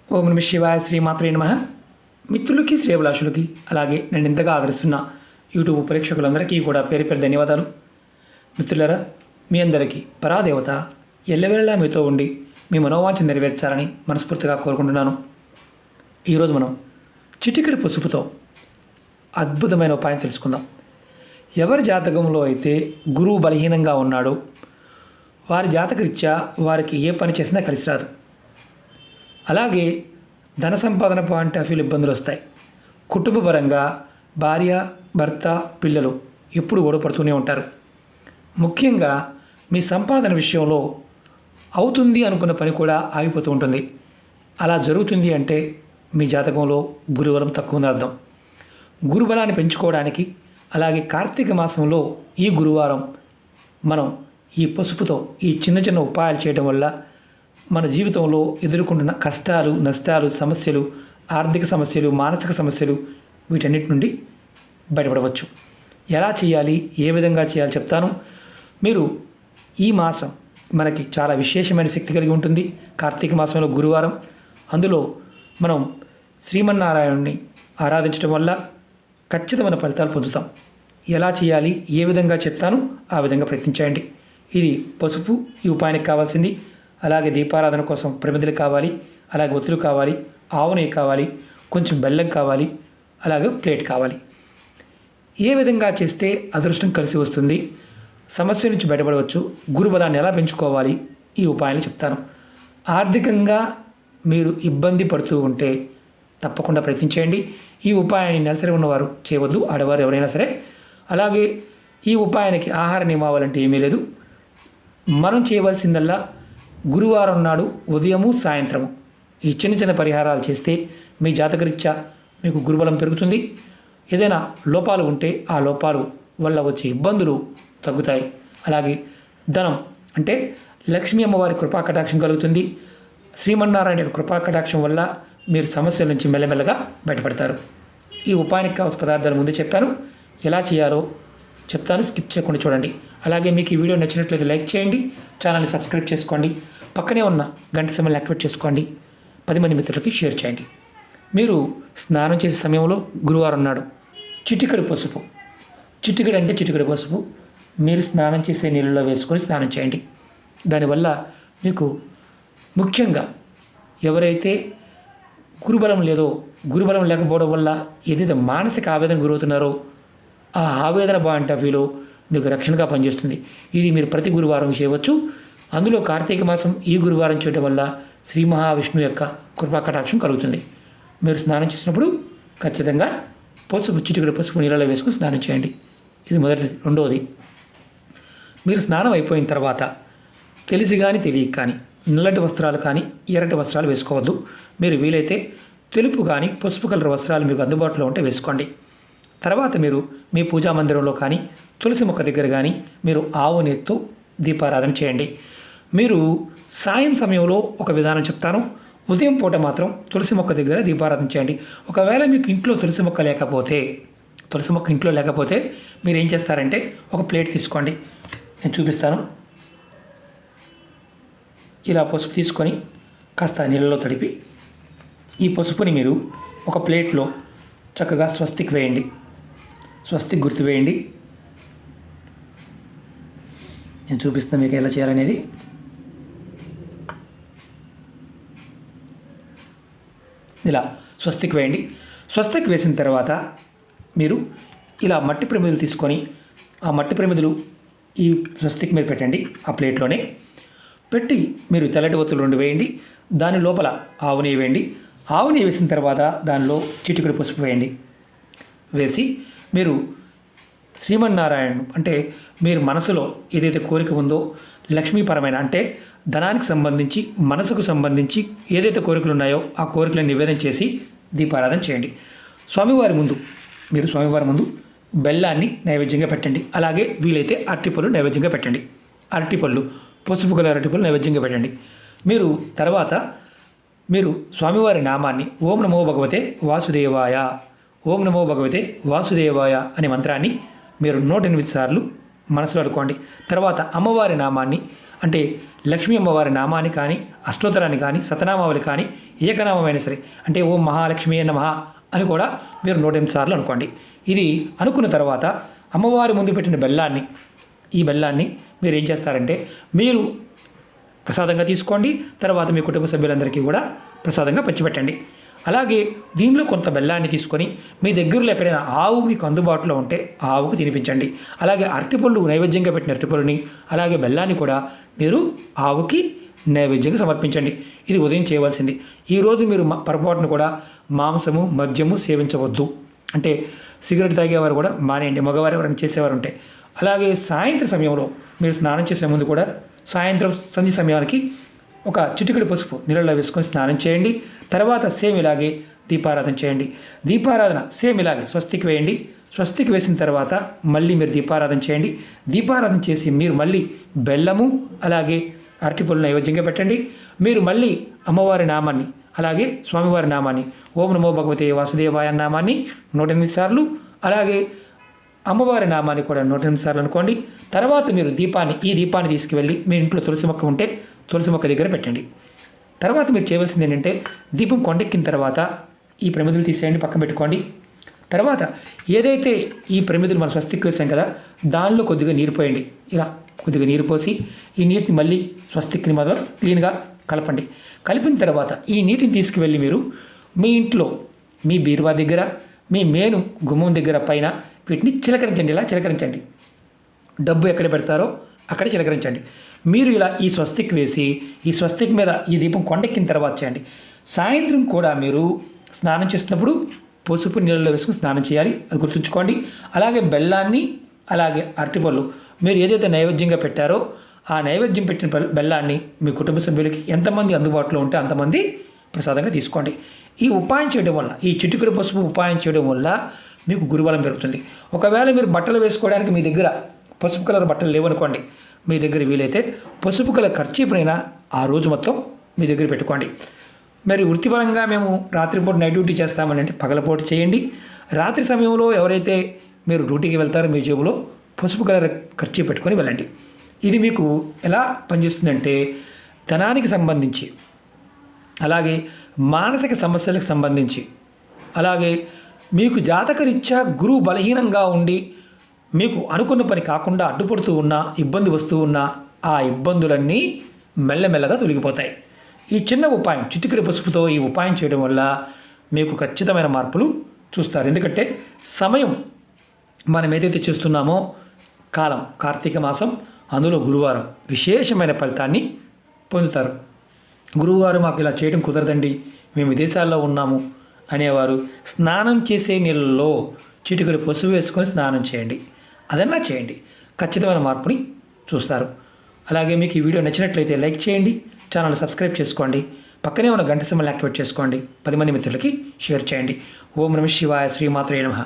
ఓం నమ శివాయ శ్రీమాత్రే నమః. మిత్రులకి శ్రేయభిలాషులకి అలాగే నన్ను ఇంతగా ఆదరిస్తున్న యూట్యూబ్ ప్రేక్షకులందరికీ కూడా పేరు పేరు ధన్యవాదాలు. మిత్రులారా, మీ అందరికీ పరాదేవత ఎల్లవేళలా మీతో ఉండి మీ మనోవాంఛ నెరవేర్చాలని మనస్ఫూర్తిగా కోరుకుంటున్నాను. ఈరోజు మనం చిటికెడు పసుపుతో అద్భుతమైన ఉపాయం తెలుసుకుందాం. ఎవరి జాతకంలో అయితే గురువు బలహీనంగా ఉన్నాడో వారి జాతకరీత్యా వారికి ఏ పని చేసినా కలిసి రాదు. అలాగే ధన సంపాదన పాయింట్ ఆఫ్ వ్యూ ఇబ్బందులు వస్తాయి. కుటుంబపరంగా భార్య, భర్త, పిల్లలు ఎప్పుడు గొడవపడుతూనే ఉంటారు. ముఖ్యంగా మీ సంపాదన విషయంలో అవుతుంది అనుకున్న పని కూడా ఆగిపోతూ ఉంటుంది. అలా జరుగుతుంది అంటే మీ జాతకంలో గురుబలం తక్కువ ఉందని అర్థం. గురుబలాన్ని పెంచుకోవడానికి అలాగే కార్తీక మాసంలో ఈ గురువారం మనం ఈ పసుపుతో ఈ చిన్న చిన్న ఉపాయాలు చేయడం వల్ల మన జీవితంలో ఎదుర్కొంటున్న కష్టాలు, నష్టాలు, సమస్యలు, ఆర్థిక సమస్యలు, మానసిక సమస్యలు వీటన్నిటి నుండి బయటపడవచ్చు. ఎలా చేయాలి, ఏ విధంగా చేయాలి చెప్తాను. మీరు ఈ మాసం మనకి చాలా విశేషమైన శక్తి కలిగి ఉంటుంది. కార్తీక మాసంలో గురువారం, అందులో మనం శ్రీమన్నారాయణుని ఆరాధించడం వల్ల ఖచ్చితమైన ఫలితాలు పొందుతాం. ఎలా చేయాలి, ఏ విధంగా చెప్తాను ఆ విధంగా ప్రయత్నించండి. ఇది పసుపు ఈ ఉపాయానికి కావాల్సింది. అలాగే దీపారాధన కోసం ప్రమిదలు కావాలి, అలాగే ఒత్తులు కావాలి, ఆవు నెయ్యి కావాలి, కొంచెం బెల్లం కావాలి, అలాగే ప్లేట్ కావాలి. ఏ విధంగా చేస్తే అదృష్టం కలిసి వస్తుంది, సమస్య నుంచి బయటపడవచ్చు, గురుబలాన్ని ఎలా పెంచుకోవాలి ఈ ఉపాయాలు చెప్తాను. ఆర్థికంగా మీరు ఇబ్బంది పడుతూ ఉంటే తప్పకుండా ప్రయత్నించేయండి. ఈ ఉపాయాన్ని నెలసరి ఉన్నవారు చేయవద్దు, ఆడవారు ఎవరైనా సరే. అలాగే ఈ ఉపాయానికి ఆహార నియమావాలంటే ఏమీ లేదు. మనం చేయవలసిందల్లా గురువారం నాడు ఉదయము, సాయంత్రము ఈ చిన్న చిన్న పరిహారాలు చేస్తే మీ జాతకరీత్యా మీకు గురుబలం పెరుగుతుంది. ఏదైనా లోపాలు ఉంటే ఆ లోపాలు వల్ల వచ్చే ఇబ్బందులు తగ్గుతాయి. అలాగే ధనం అంటే లక్ష్మీ అమ్మవారి కృపా కటాక్షం కలుగుతుంది. శ్రీమన్నారాయణ యొక్క కృపా కటాక్షం వల్ల మీరు సమస్యల నుంచి మెల్లమెల్లగా బయటపడతారు. ఈ ఉపాయానికి కావాల్సిన పదార్థాలు ముందే చెప్పాను, ఎలా చేయాలో చెప్తాను, స్కిప్ చేయకుండా చూడండి. అలాగే మీకు ఈ వీడియో నచ్చినట్లయితే లైక్ చేయండి, ఛానల్ని సబ్స్క్రైబ్ చేసుకోండి, పక్కనే ఉన్న గంట సింబల్ని యాక్టివేట్ చేసుకోండి, 10 మంది మిత్రులకి షేర్ చేయండి. మీరు స్నానం చేసే సమయంలో గురువారం నాడు చిటికెడు పసుపు, చిటికెడు అంటే చిటికెడు పసుపు మీరు స్నానం చేసే నీళ్ళలో వేసుకొని స్నానం చేయండి. దానివల్ల మీకు ముఖ్యంగా ఎవరైతే గురుబలం లేదో, గురుబలం లేకపోవడం వల్ల ఏదైతే మానసిక ఆవేదన గురవుతున్నారో ఆ ఆవేదన పాయింట్ ఆఫ్ వ్యూలో మీకు రక్షణగా పనిచేస్తుంది. ఇది మీరు ప్రతి గురువారం చేయవచ్చు. అందులో కార్తీక మాసం ఈ గురువారం చేయడం వల్ల శ్రీ మహావిష్ణువు యొక్క కృపా కటాక్షం కలుగుతుంది. మీరు స్నానం చేసినప్పుడు ఖచ్చితంగా పసుపు, చిటికెడు పసుపు నీళ్ళలో వేసుకుని స్నానం చేయండి. ఇది మొదటిది. రెండవది, మీరు స్నానం అయిపోయిన తర్వాత తెలిసి కానీ తెలియక కానీ నల్లటి వస్త్రాలు కానీ ఎర్రటి వస్త్రాలు వేసుకోవద్దు. మీరు వీలైతే తెలుపు కానీ పసుపు కలర్ వస్త్రాలు మీకు అందుబాటులో ఉంటే వేసుకోండి. తర్వాత మీరు మీ పూజా మందిరంలో కానీ తులసి మొక్క దగ్గర కానీ మీరు ఆవు నెయ్యితో దీపారాధన చేయండి. మీరు సాయం సమయంలో ఒక విధానం చెప్తాను. ఉదయం పూట మాత్రం తులసి మొక్క దగ్గర దీపారాధన చేయండి. ఒకవేళ మీకు ఇంట్లో తులసి మొక్క లేకపోతే మీరు ఏం చేస్తారంటే ఒక ప్లేట్ తీసుకోండి, నేను చూపిస్తాను. ఇలా పసుపు తీసుకొని కాస్త నీళ్ళలో తడిపి ఈ పసుపుని మీరు ఒక ప్లేట్లో చక్కగా స్వస్తిక్ వేయండి, స్వస్తిక్ గుర్తు వేయండి. నేను చూపిస్తాను మీకు ఎలా చేయాలనేది. ఇలా స్వస్తిక్ వేయండి. స్వస్తిక్ వేసిన తర్వాత మీరు ఇలా మట్టి ప్రమిదలు తీసుకొని ఆ మట్టి ప్రమిదలు ఈ స్వస్తిక్ మీద పెట్టండి. ఆ ప్లేట్లోనే పెట్టి మీరు తెల్లటి ఒత్తులు 2 వేయండి. దాని లోపల ఆవు నెయ్యి వేయండి. ఆవు నెయ్యి వేసిన తర్వాత దానిలో చిటికెడు పసుపు వేయండి. వేసి మీరు శ్రీమన్నారాయణ అంటే మీరు మనసులో ఏదైతే కోరిక ఉందో లక్ష్మీపరమైన అంటే ధనానికి సంబంధించి, మనసుకు సంబంధించి ఏదైతే కోరికలు ఉన్నాయో ఆ కోరికలను నివేదన చేసి దీపారాధన చేయండి. స్వామివారి ముందు బెల్లాన్ని నైవేద్యంగా పెట్టండి. అలాగే వీలైతే అరటిపళ్ళు నైవేద్యంగా పెట్టండి. అరటిపళ్ళు, పసుపు కలర్ అరటిపళ్ళు నైవేద్యంగా పెట్టండి. మీరు తర్వాత మీరు స్వామివారి నామాన్ని ఓం నమో భగవతే వాసుదేవాయ, ఓం నమో భగవతే వాసుదేవాయ అనే మంత్రాన్ని మీరు 108 సార్లు మనసులో అనుకోండి. తర్వాత అమ్మవారి నామాన్ని అంటే లక్ష్మీ అమ్మవారి నామాన్ని కానీ అష్టోత్తరాన్ని కానీ శతనామావళి కానీ ఏకనామమైనా సరే అంటే ఓం మహాలక్ష్మి నమః అని కూడా మీరు 108 సార్లు అనుకోండి. ఇది అనుకున్న తర్వాత అమ్మవారి ముందు పెట్టిన బెల్లాన్ని ఈ బెల్లాన్ని మీరు ఏం చేస్తారంటే మీరు ప్రసాదంగా తీసుకోండి. తర్వాత మీ కుటుంబ సభ్యులందరికీ కూడా ప్రసాదంగా పంచిపెట్టండి. అలాగే దీనిలో కొంత బెల్లాన్ని తీసుకొని మీ దగ్గరలో ఎక్కడైనా ఆవు మీకు అందుబాటులో ఉంటే ఆవుకు తినిపించండి. అలాగే అరటిపళ్ళు నైవేద్యంగా పెట్టిన అరటిపళ్ళుని అలాగే బెల్లాన్ని కూడా మీరు ఆవుకి నైవేద్యంగా సమర్పించండి. ఇది ఉదయం చేయవలసింది. ఈరోజు మీరు పొరపాటును కూడా మాంసము మద్యము సేవించవద్దు. అంటే సిగరెట్ తాగేవారు కూడా మానేయండి, మగవారు ఎవరైనా చేసేవారు ఉంటే. అలాగే సాయంత్రం సమయంలో మీరు స్నానం చేసే ముందు కూడా సాయంత్రం సంధ్య సమయానికి ఒక చిటికెడు పసుపు నీళ్ళలో వేసుకొని స్నానం చేయండి. తర్వాత సేమ్ ఇలాగే దీపారాధన చేయండి. దీపారాధన సేమ్ ఇలాగే స్వస్తికి వేయండి. స్వస్తికి వేసిన తర్వాత మళ్ళీ మీరు దీపారాధన చేయండి. దీపారాధన చేసి మీరు మళ్ళీ బెల్లము అలాగే అరటిపళ్ళు నైవేద్యంగా పెట్టండి. మీరు మళ్ళీ అమ్మవారి నామాన్ని అలాగే స్వామివారి నామాన్ని ఓం నమో భగవతే వాసుదేవాయ నామాన్ని 108 సార్లు అలాగే అమ్మవారి నామాన్ని కూడా 108 సార్లు అనుకోండి. తర్వాత మీరు ఈ దీపాన్ని తీసుకువెళ్ళి మీ ఇంట్లో తులసి మొక్క ఉంటే తులసి మొక్క దగ్గర పెట్టండి. తర్వాత మీరు చేయవలసింది ఏంటంటే దీపం కొండెక్కిన తర్వాత ఈ ప్రమిదలు తీసేయండి, పక్కన పెట్టుకోండి. తర్వాత ఏదైతే ఈ ప్రమిదలు మనం స్వస్తికి వేసాం కదా దానిలో కొద్దిగా నీరు పోయండి. ఇలా కొద్దిగా నీరు పోసి ఈ నీటిని మళ్ళీ స్వస్తిక్ని మొదలు క్లీన్గా కలపండి. కలిపిన తర్వాత ఈ నీటిని తీసుకువెళ్ళి మీరు మీ ఇంట్లో మీ బీరువా దగ్గర మీ మేను గుమ్మం దగ్గర పైన వీటిని చిలకరించండి. ఇలా చిలకరించండి. డబ్బు ఎక్కడ పెడతారో అక్కడ చిలకరించండి. మీరు ఇలా ఈ స్వస్తిక్ వేసి ఈ స్వస్తిక్ మీద ఈ దీపం కొండెక్కిన తర్వాత చేయండి. సాయంత్రం కూడా మీరు స్నానం చేస్తున్నప్పుడు పసుపు నీళ్ళలో వేసుకుని స్నానం చేయాలి, అది గుర్తుంచుకోండి. అలాగే బెల్లాన్ని అలాగే అరటిపళ్ళు మీరు ఏదైతే నైవేద్యంగా పెట్టారో ఆ నైవేద్యం పెట్టిన బెల్లాన్ని మీ కుటుంబ సభ్యులకి ఎంతమంది అందుబాటులో ఉంటే అంతమంది ప్రసాదంగా తీసుకోండి. ఈ ఉపాయం చేయడం వల్ల ఈ చిటికెడు పసుపు ఉపాయం చేయడం వల్ల మీకు గురుబలం పెరుగుతుంది. ఒకవేళ మీరు బట్టలు వేసుకోవడానికి మీ దగ్గర పసుపు కలర్ బట్టలు లేవనుకోండి, మీ దగ్గర వీలైతే పసుపు కలర్ ఖర్చీపునైనా ఆ రోజు మొత్తం మీ దగ్గర పెట్టుకోండి. మరి వృత్తిపరంగా మేము రాత్రిపూట నైట్ డ్యూటీ చేస్తామని అంటే పగలపూట చేయండి. రాత్రి సమయంలో ఎవరైతే మీరు డ్యూటీకి వెళ్తారో మీ జేబులో పసుపు కలర్ ఖర్చు పెట్టుకొని వెళ్ళండి. ఇది మీకు ఎలా పనిచేస్తుందంటే ధనానికి సంబంధించి అలాగే మానసిక సమస్యలకు సంబంధించి అలాగే మీకు జాతకరీత్యా గురువు బలహీనంగా ఉండి మీకు అనుకున్న పని కాకుండా అడ్డుపడుతూ ఉన్నా ఇబ్బంది వస్తూ ఉన్నా ఆ ఇబ్బందులన్నీ మెల్లమెల్లగా తొలగిపోతాయి. ఈ చిన్న ఉపాయం చిటికెడు పసుపుతో ఈ ఉపాయం చేయడం వల్ల మీకు ఖచ్చితమైన మార్పులు చూస్తారు. ఎందుకంటే సమయం మనం ఏదైతే చూస్తున్నామో కాలం కార్తీక మాసం, అందులో గురువారం విశేషమైన ఫలితాన్ని పొందుతారు. గురువుగారు మాకు ఇలా చేయడం కుదరదండి, మేము విదేశాల్లో ఉన్నాము అనేవారు స్నానం చేసే నీళ్ళలో చిటికెడు పసుపు వేసుకొని స్నానం చేయండి. అదన్నా చేయండి, ఖచ్చితమైన మార్పుని చూస్తారు. అలాగే మీకు ఈ వీడియో నచ్చినట్లయితే లైక్ చేయండి, ఛానల్ సబ్స్క్రైబ్ చేసుకోండి, పక్కనే ఉన్న గంట సింబల్ని యాక్టివేట్ చేసుకోండి, 10 మంది మిత్రులకి షేర్ చేయండి. ఓం నమః శివాయ, శ్రీమాత్రే నమః.